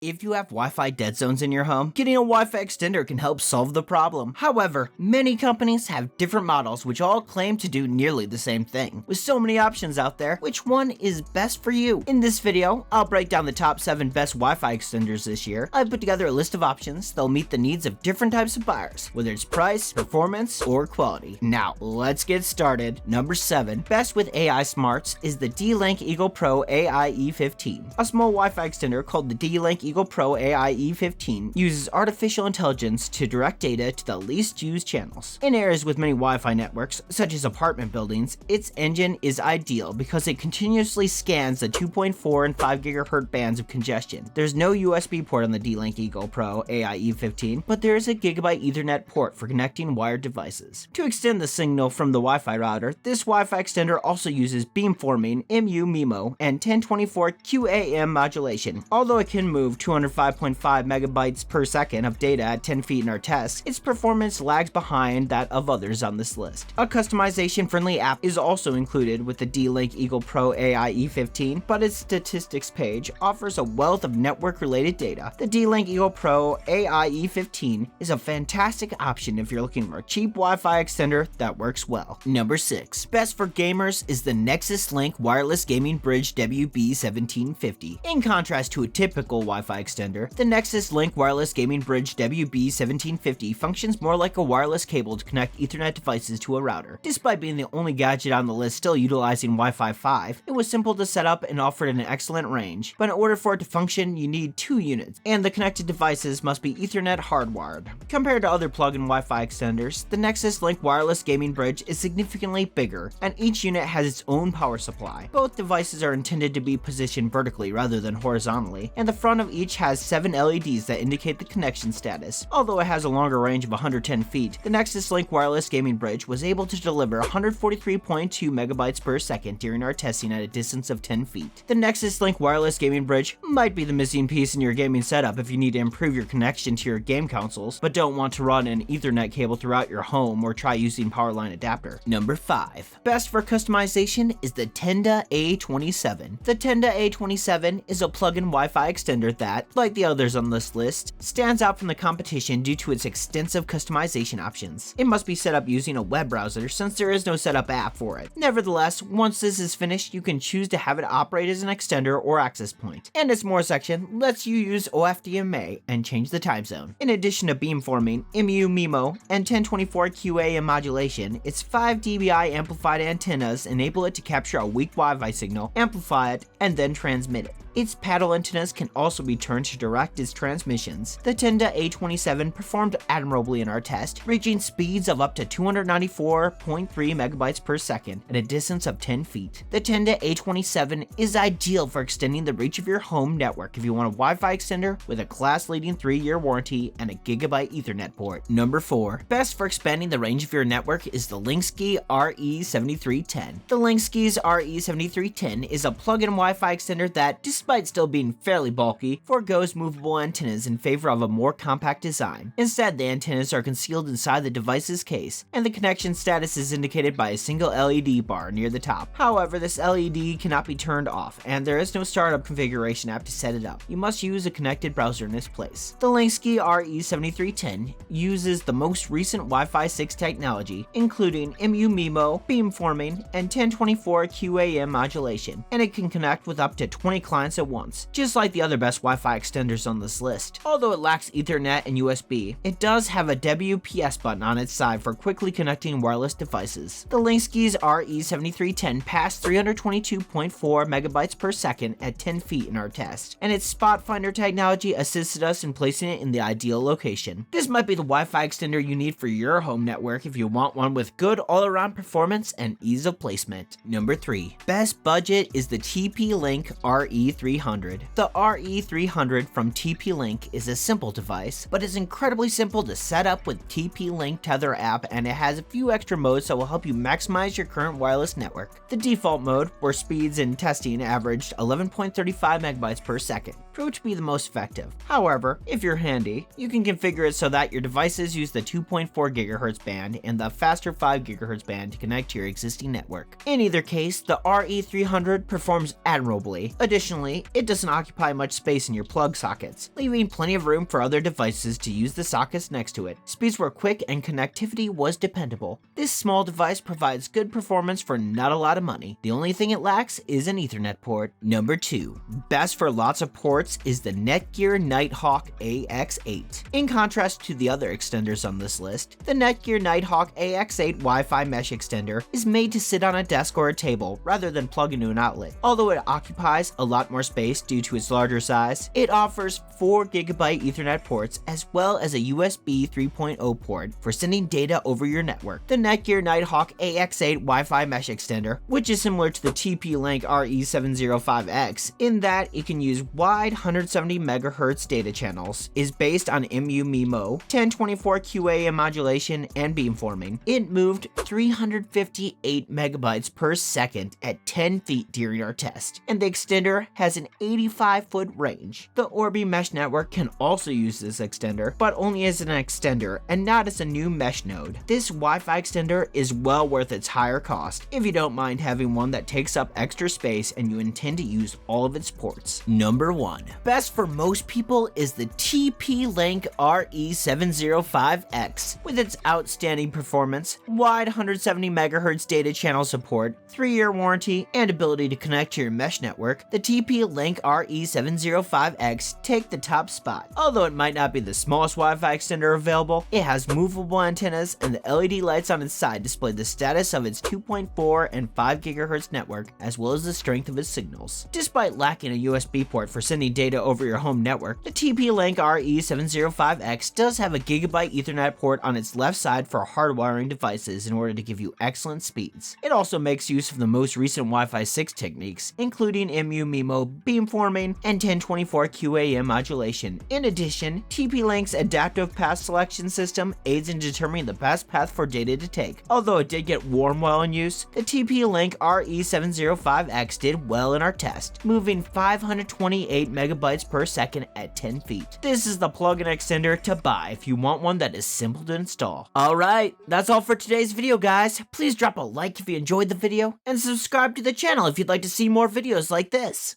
If you have Wi-Fi dead zones in your home, getting a Wi-Fi extender can help solve the problem. However, many companies have different models which all claim to do nearly the same thing. With so many options out there, which one is best for you? In this video, I'll break down the top 7 best Wi-Fi extenders this year. I've put together a list of options that'll meet the needs of different types of buyers, whether it's price, performance, or quality. Now, let's get started. Number 7, best with AI smarts, is the D-Link Eagle Pro AI E15. A small Wi-Fi extender called the D-Link Eagle Pro AI E15 uses artificial intelligence to direct data to the least used channels. In areas with many Wi-Fi networks, such as apartment buildings, its engine is ideal because it continuously scans the 2.4 and 5 GHz bands of congestion. There's no USB port on the D-Link Eagle Pro AI E15, but there is a Gigabit Ethernet port for connecting wired devices. To extend the signal from the Wi-Fi router, this Wi-Fi extender also uses beamforming, MU-MIMO, and 1024 QAM modulation. Although it can move 205.5 megabytes per second of data at 10 feet in our test, its performance lags behind that of others on this list. A customization-friendly app is also included with the D-Link Eagle Pro AI E15, but its statistics page offers a wealth of network-related data. The D-Link Eagle Pro AI E15 is a fantastic option if you're looking for a cheap Wi-Fi extender that works well. Number 6, best for gamers, is the NexusLink Wireless Gaming Bridge WB1750. In contrast to a typical Wi-Fi extender, the NexusLink Wireless Gaming Bridge WB1750 functions more like a wireless cable to connect Ethernet devices to a router. Despite being the only gadget on the list still utilizing Wi-Fi 5, it was simple to set up and offered an excellent range. But in order for it to function, you need 2 units, and the connected devices must be Ethernet hardwired. Compared to other plug-in Wi-Fi extenders, the NexusLink Wireless Gaming Bridge is significantly bigger, and each unit has its own power supply. Both devices are intended to be positioned vertically rather than horizontally, and the front of each has 7 LEDs that indicate the connection status. Although it has a longer range of 110 feet, the NexusLink Wireless Gaming Bridge was able to deliver 143.2 megabytes per second during our testing at a distance of 10 feet. The NexusLink Wireless Gaming Bridge might be the missing piece in your gaming setup if you need to improve your connection to your game consoles, but don't want to run an Ethernet cable throughout your home or try using power line adapter. Number 5, best for customization, is the Tenda A27. The Tenda A27 is a plug-in Wi-Fi extender that, like the others on this list, stands out from the competition due to its extensive customization options. It must be set up using a web browser since there is no setup app for it. Nevertheless, once this is finished, you can choose to have it operate as an extender or access point. And its more section lets you use OFDMA and change the time zone. In addition to beamforming, MU-MIMO, and 1024 QAM modulation, its 5 dBi amplified antennas enable it to capture a weak Wi-Fi signal, amplify it, and then transmit it. Its paddle antennas can also be turned to direct its transmissions. The Tenda A27 performed admirably in our test, reaching speeds of up to 294.3 megabytes per second at a distance of 10 feet. The Tenda A27 is ideal for extending the reach of your home network if you want a Wi-Fi extender with a class-leading 3-year warranty and a Gigabit Ethernet port. Number 4, best for expanding the range of your network, is the Linksys RE7310. The Linksys RE7310 is a plug-in Wi-Fi extender that, despite still being fairly bulky, forgoes movable antennas in favor of a more compact design. Instead, the antennas are concealed inside the device's case, and the connection status is indicated by a single LED bar near the top. However, this LED cannot be turned off, and there is no startup configuration app to set it up. You must use a connected browser in its place. The Linksys RE7310 uses the most recent Wi-Fi 6 technology, including MU-MIMO, beamforming, and 1024 QAM modulation, and it can connect with up to 20 clients at once, just like the other best Wi-Fi extenders on this list. Although it lacks Ethernet and USB, it does have a WPS button on its side for quickly connecting wireless devices. The Linksys RE7310 passed 322.4 megabytes per second at 10 feet in our test, and its spot finder technology assisted us in placing it in the ideal location. This might be the Wi-Fi extender you need for your home network if you want one with good all-around performance and ease of placement. Number 3, best budget, is the TP-Link RE300. The RE300 from TP-Link is a simple device, but is incredibly simple to set up with TP-Link Tether app, and it has a few extra modes that will help you maximize your current wireless network. The default mode, where speeds in testing averaged 11.35 megabytes per second, proved to be the most effective. However, if you're handy, you can configure it so that your devices use the 2.4 GHz band and the faster 5 GHz band to connect to your existing network. In either case, the RE300 performs admirably. Additionally, Additionally, it doesn't occupy much space in your plug sockets, leaving plenty of room for other devices to use the sockets next to it. Speeds were quick and connectivity was dependable. This small device provides good performance for not a lot of money. The only thing it lacks is an Ethernet port. Number 2. Best for lots of ports is the Netgear Nighthawk AX8. In contrast to the other extenders on this list, the Netgear Nighthawk AX8 Wi-Fi mesh extender is made to sit on a desk or a table rather than plug into an outlet. Although it occupies a lot more space due to its larger size, it offers 4GB Ethernet ports as well as a USB 3.0 port for sending data over your network. The Netgear Nighthawk AX8 Wi-Fi mesh extender, which is similar to the TP-Link RE705X in that it can use wide 170 MHz data channels, is based on MU-MIMO, 1024 QAM modulation, and beamforming. It moved 358 megabytes per second at 10 feet during our test, and the extender has an 85-foot range. The Orbi mesh network can also use this extender, but only as an extender and not as a new mesh node. This Wi-Fi extender is well worth its higher cost if you don't mind having one that takes up extra space and you intend to use all of its ports. Number 1. Best for most people is the TP-Link RE705X. With its outstanding performance, wide 170 MHz data channel support, 3-year warranty, and ability to connect to your mesh network, the TP-Link RE705X take the top spot. Although it might not be the smallest Wi-Fi extender available, it has movable antennas, and the LED lights on its side display the status of its 2.4 and 5 GHz network as well as the strength of its signals. Despite lacking a USB port for sending data over your home network, the TP-Link RE705X does have a Gigabyte Ethernet port on its left side for hardwiring devices in order to give you excellent speeds. It also makes use of the most recent Wi-Fi 6 techniques, including MU-MIMO, beamforming, and 1024 QAM modulation. In addition, TP-Link's adaptive path selection system aids in determining the best path for data to take. Although it did get warm while in use, the TP-Link RE705X did well in our test, moving 528 megabytes per second at 10 feet. This is the plug-in extender to buy if you want one that is simple to install. Alright, that's all for today's video, guys. Please drop a like if you enjoyed the video, and subscribe to the channel if you'd like to see more videos like this.